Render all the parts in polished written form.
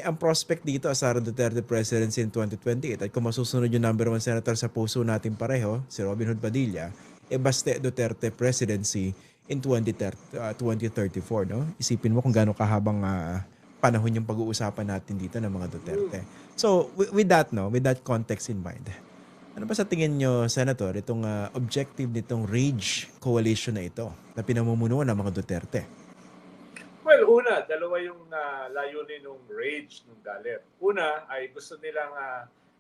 Ang prospect dito, Sara Duterte presidency in 2028 at kung masusunod yung number one senator sa puso natin pareho, si Robin Hood Padilla, Baste Duterte presidency in 2034, no? Isipin mo kung gaano kahabang panahon yung pag-uusapan natin dito ng mga Duterte. So, with that, no, with that context in mind, ano ba sa tingin nyo, Senator, itong objective nitong Rage Coalition na ito na pinamumunuan ng mga Duterte? Well, una, dalawa yung layunin ng rage, ng galit. Una ay gusto nilang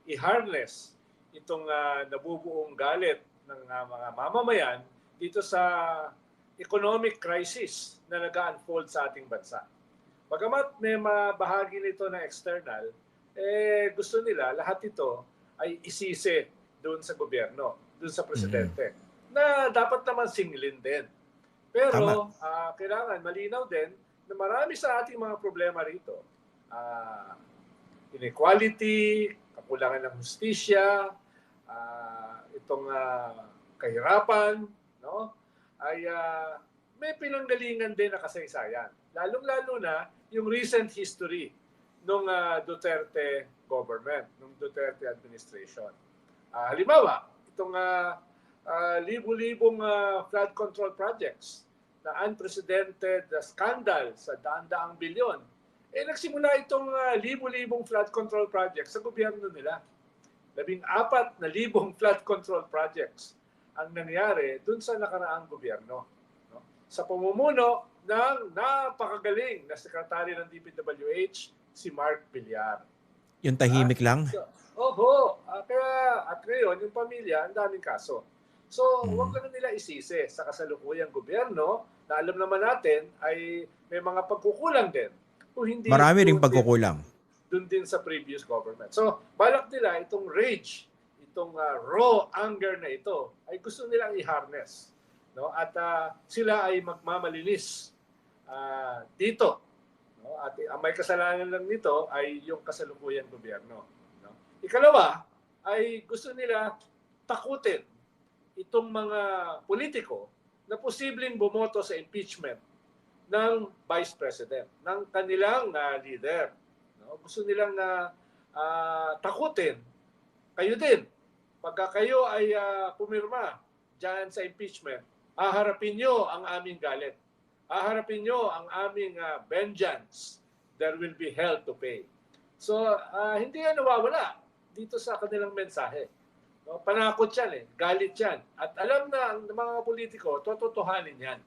i-harness itong nabubuong galit ng mga mamamayan dito sa economic crisis na nag-unfold sa ating bansa. Bagamat may bahagi nito na external, gusto nila lahat ito ay isisi doon sa gobyerno, doon sa presidente, na dapat naman singilin din. Pero kailangan malinaw din na marami sa ating mga problema rito. Inequality, kakulangan ng hustisya, itong kahirapan, no? Ay may pinanggalingan din na kasaysayan. Lalong-lalo na yung recent history ng Duterte government, ng Duterte administration. Halimbawa, itong libu-libong flood control projects na unprecedented scandal sa daan-daang bilyon. Nagsimula itong libu-libong flood control projects sa gobyerno nila. 14,000 flood control projects ang nangyari dun sa nakaraang gobyerno. No? Sa pamumuno ng napakagaling na sekretary ng DPWH, si Mark Villar. Yung tahimik lang? At ngayon, yung pamilya, ang daming kaso. So, huwag na nila isisi sa kasalukuyang gobyerno na alam naman natin ay may mga pagkukulang din. Kung hindi marami ring pagkukulang. Doon din sa previous government. So, balak nila itong rage, itong raw anger na ito, ay gusto nilang i-harness. No? At sila ay magmamalinis dito. No? At ang may kasalanan lang nito ay yung kasalukuyang gobyerno. No? Ikalawa, ay gusto nila takutin itong mga politiko na posibleng bumoto sa impeachment ng Vice President, ng kanilang leader. No? Gusto nilang takutin. Kayo din, pagka kayo ay pumirma dyan sa impeachment, haharapin nyo ang aming galit. Haharapin nyo ang aming vengeance. There will be hell to pay. So, hindi yan nawawala dito sa kanilang mensahe. No, panakot yan galit yan. At alam na ang mga politiko, totohanin yan.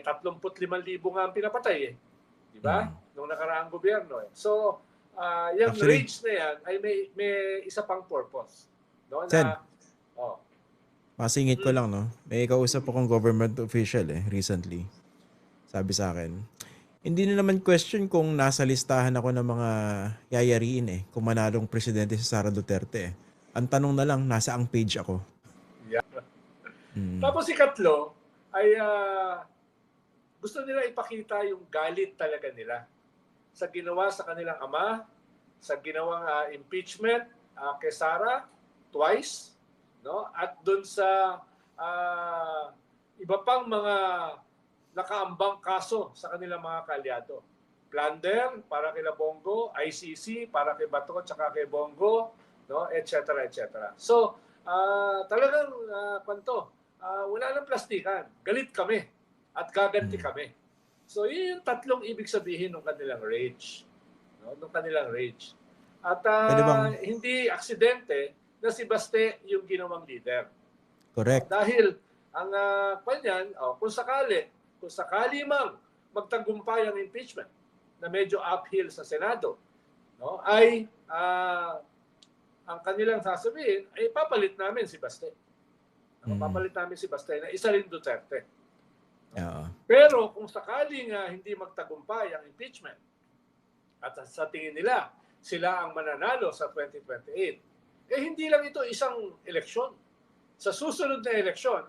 35,000 nga ang pinapatay Di ba? Nung nakaraang gobyerno So, yung actually, rage na yan ay may isa pang purpose. No, Sen, na, masingit ko lang, no? May kausap akong government official recently. Sabi sa akin, hindi na naman question kung nasa listahan ako ng mga yayariin kung manalong presidente si Sara Duterte Ang tanong na lang, nasa ang page ako. Yeah. Tapos ikatlo, ay gusto nila ipakita yung galit talaga nila sa ginawa sa kanilang ama, sa ginawang impeachment kay Sara twice, no? At doon sa iba pang mga nakaambang kaso sa kanilang mga kalyado. Plunder para kay Bongo, ICC para kay Bato at saka kay Bongo, no, etc. etc. So, talagang wala nang plastikan. Galit kami at gaganti kami. So, yun yung tatlong ibig sabihin ng kanilang rage. No, ng kanilang rage. At hindi aksidente na si Baste yung ginawang leader. Correct. Dahil ang kung sakali mang magtagumpay ang impeachment na medyo uphill sa Senado, no, ay ang kanilang sasabihin ay papalit namin si Baste. Papalit namin si Baste na isa rin Duterte. Pero kung sakaling hindi magtagumpay ang impeachment at sa tingin nila sila ang mananalo sa 2028, hindi lang ito isang eleksyon. Sa susunod na eleksyon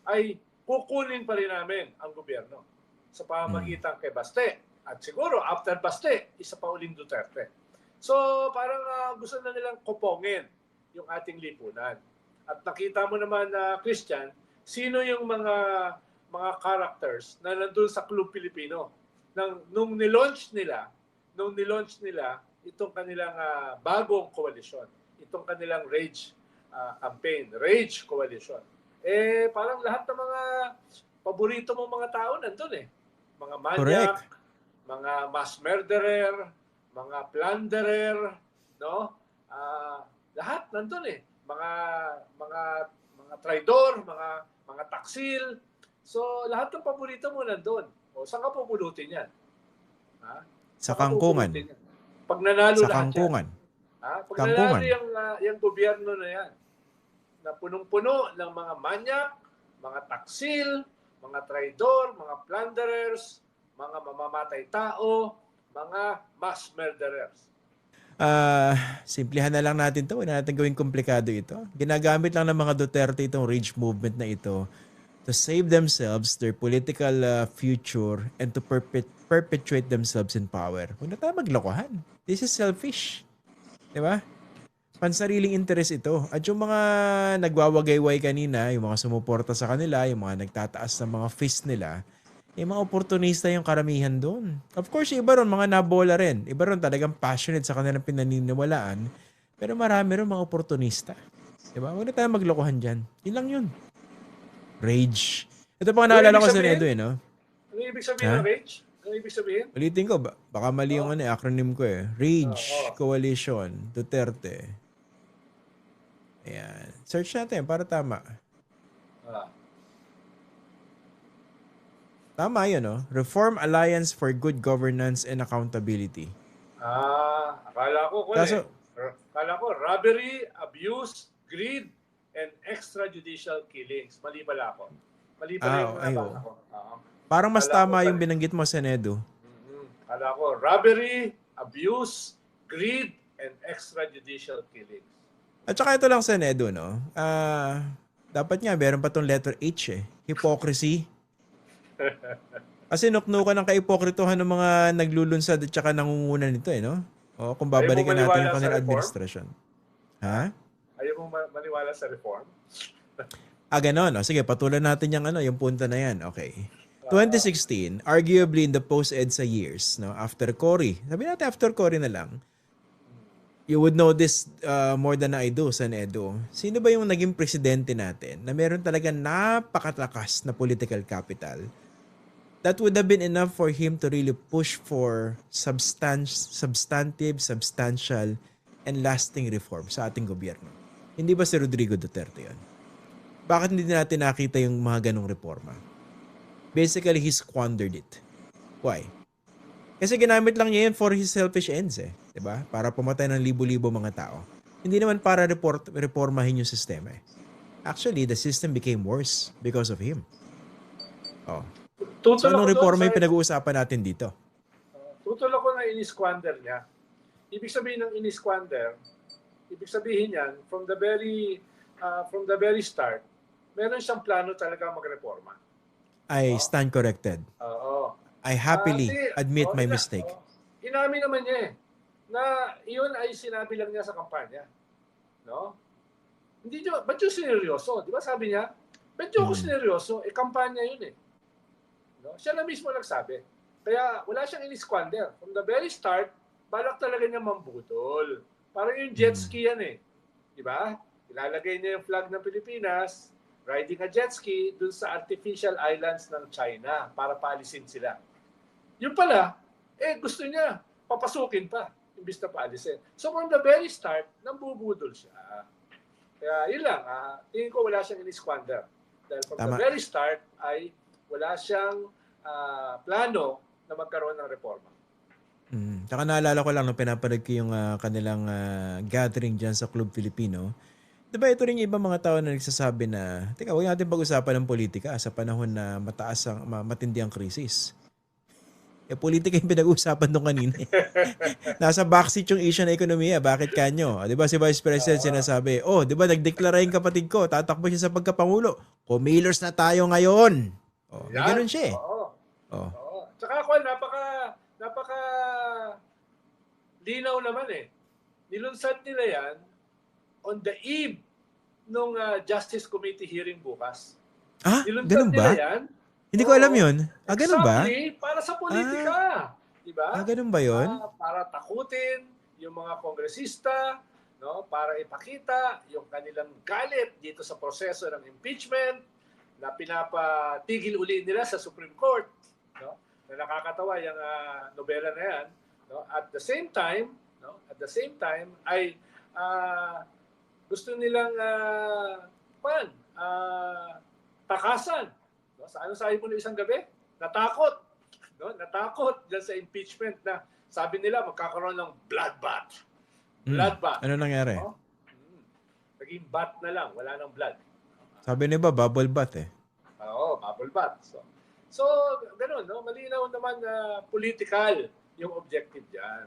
ay kukunin pa rin namin ang gobyerno sa pamamagitan kay Baste. At siguro after Baste, isa pa uling Duterte. So parang gusto na nilang kupongin yung ating lipunan. At nakita mo naman na Christian, sino yung mga characters na nandun sa Club Pilipino. Nung nilaunch nila nung nilaunch nila itong kanilang bagong koalisyon, itong kanilang Rage campaign, Rage Coalition. Parang lahat ng mga paborito mong mga tao nandun eh. Mga manyak, Correct. mga mass murderer, mga plunderer, no? Lahat nandun eh. Mga traidor, mga taksil. So lahat ng paborito mo nandun. O saan ka pupulutin yan? Ha? Sa Saan ka kangkungan. pupulutin yan? Pag nanalo Sa lahat yan. kangkungan. Pag Kangkungan. nanalo yung gobyerno na yan, na punong-puno ng mga manyak, mga taksil, mga traidor, mga plunderers, mga mamamatay tao, mga mass murderers. Simplihan na lang natin to. Huwag na natin gawing komplikado ito. Ginagamit lang ng mga Duterte itong rage movement na ito to save themselves, their political future, and to perpetuate themselves in power. Huwag na tayo maglokohan. This is selfish. Diba? Pansariling interest ito. At yung mga nagwawagayway kanina, yung mga sumuporta sa kanila, yung mga nagtataas ng mga fist nila, yung mga oportunista yung karamihan doon. Of course, iba ron, mga nabola rin. Iba ron talagang passionate sa kanilang pinaniniwalaan. Pero marami rin mga oportunista. Diba? Huwag na tayo maglokohan dyan. Yun lang yun. Rage. Ito pa naalala ko sa Nedo no? Ano ibig sabihin ng rage? Ano ibig sabihin? Ulitin ko, baka mali yung acronym ko eh. Rage Coalition Duterte. Ayan. Search natin para tama. Tama yun, no? Reform Alliance for Good Governance and Accountability. Akala ko robbery, abuse, greed, and extrajudicial killings. Mali pala ako. Mali pala yung nabasa ko. Parang mas tama yung binanggit mo, Senedo. Akala ko robbery, abuse, greed, and extrajudicial killings. At saka ito lang, Senedo, no? Dapat nga, meron pa tong letter H eh. Hypocrisy. Kasi nuknukan ng kaipokritohan ng mga naglulunsad at saka nangunguna nito eh, no? O, kung babalikan natin yung kanilang administrasyon. Ha? Ayaw mo maniwala sa reform? Ganon. O, sige, patulan natin yung punta na yan. Okay. 2016, arguably in the post-EDSA years, no, after Cory, sabi natin after Cory na lang, you would know this more than I do, San Edo. Sino ba yung naging presidente natin na meron talaga napakatakas na political capital that would have been enough for him to really push for substantive, substantial, and lasting reform sa ating gobyerno? Hindi ba si Rodrigo Duterte yun? Bakit hindi natin nakita yung mga ganong reforma? Basically, he squandered it. Why? Kasi ginamit lang niya yun for his selfish ends eh. Diba? Para pumatay ng libo-libo mga tao. Hindi naman para reformahin yung sistema eh. Actually, the system became worse because of him. So, anong reforma yung pinag-uusapan natin dito? Tutol ako na in-squander niya. Ibig sabihin ng in-squander, ibig sabihin yan, from the very start, meron siyang plano talaga magreforma. I stand corrected. Oo. I happily admit my mistake. Inamin naman niya na iyon ay sinabi lang niya sa kampanya. No? Hindi niyo, ba't yung sineryoso? Di ba sabi niya, ba't yung ako sineryoso? Kampanya yun eh. No? Siya na mismo nagsabi. Kaya wala siyang in-squander. From the very start, balak talaga niya mambudol. Parang yung jet ski yan eh. Di ba? Ilalagay niya yung flag ng Pilipinas, riding a jet ski dun sa artificial islands ng China para paalisin sila. Yun pala, gusto niya papasukin pa imbis na paalisin. So from the very start, nambubudol siya. Kaya yun lang, tingin ko wala siyang in-squander. Dahil from the very start ay wala siyang plano na magkaroon ng reforma. Tsaka naalala ko lang nung pinapanood ko yung kanilang gathering dyan sa Club Filipino. Diba ito rin yung ibang mga tao na nagsasabi na, teka, huwag natin pag-usapan ng politika sa panahon na matindi ang krisis. Politika yung pinag-uusapan nung kanina. Nasa backseat yung issue na ekonomiya. Bakit kanyo? Diba si Vice President sinasabi, diba nagdeklara yung kapatid ko, tatakbo siya sa pagkapangulo. Kumilors na tayo ngayon. May ganun siya eh. Oo. Tsaka ako, napaka linaw naman eh. Nilunsad nila yan on the eve nung Justice Committee hearing bukas. Ganun ba? Yan, hindi ko alam yun. Ganun ba? Exactly, para sa politika. di ba? Ganun ba yun? Para takutin yung mga kongresista, no? Para ipakita yung kanilang galit dito sa proseso ng impeachment na pinapatigil uli nila sa Supreme Court, no? Na nakakatawa yung nobela na yan, no? At the same time, ay gusto nilang takasan, no? Sa ano sabi mo ng isang gabi? Natakot, no? Natakot dyan sa impeachment na sabi nila magkakaroon ng bloodbath. Bloodbath. Ano nangyari? No? Naging bath na lang, wala nang blood. Sabi niba bubble bath eh. Oo, bubble bath. So ganun, no? Malinaw naman na political yung objective diyan.